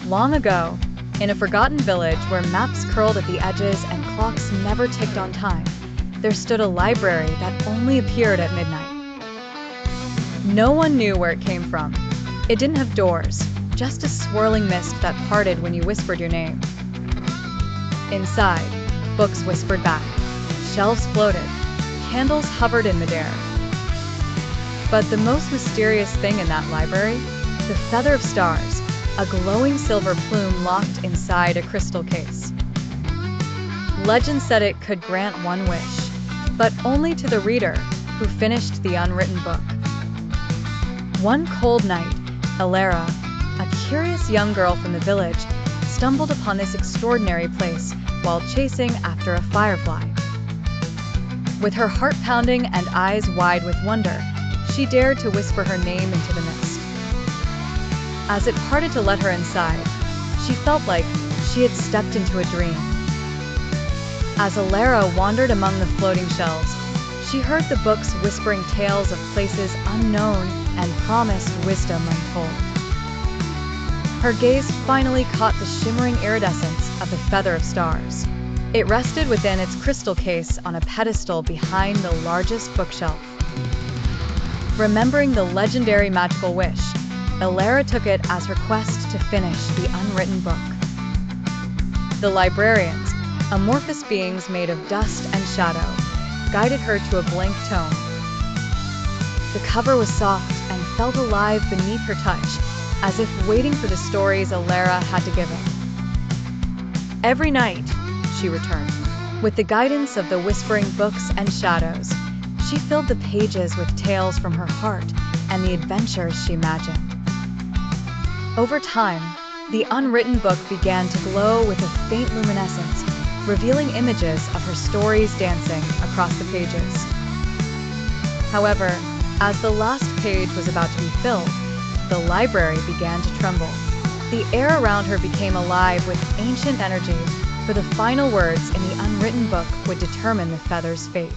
Long ago, in a forgotten village where maps curled at the edges and clocks never ticked on time, there stood a library that only appeared at midnight. No one knew where it came from. It didn't have doors, just a swirling mist that parted when you whispered your name. Inside, books whispered back, shelves floated, candles hovered in midair. But the most mysterious thing in that library, the Feather of Stars, a glowing silver plume locked inside a crystal case. Legend said it could grant one wish, but only to the reader who finished the unwritten book. One cold night, Alara, a curious young girl from the village, stumbled upon this extraordinary place while chasing after a firefly. With her heart pounding and eyes wide with wonder, she dared to whisper her name into the mist. As it parted to let her inside, she felt like she had stepped into a dream. As Alara wandered among the floating shelves, she heard the books whispering tales of places unknown and promised wisdom untold. Her gaze finally caught the shimmering iridescence of the Feather of Stars. It rested within its crystal case on a pedestal behind the largest bookshelf. Remembering the legendary magical wish, Alara took it as her quest to finish the unwritten book. The librarians, amorphous beings made of dust and shadow, guided her to a blank tome. The cover was soft and felt alive beneath her touch, as if waiting for the stories Alara had to give it. Every night, she returned. With the guidance of the whispering books and shadows, she filled the pages with tales from her heart and the adventures she imagined. Over time, the unwritten book began to glow with a faint luminescence, revealing images of her stories dancing across the pages. However, as the last page was about to be filled, the library began to tremble. The air around her became alive with ancient energy, for the final words in the unwritten book would determine the Feather's fate.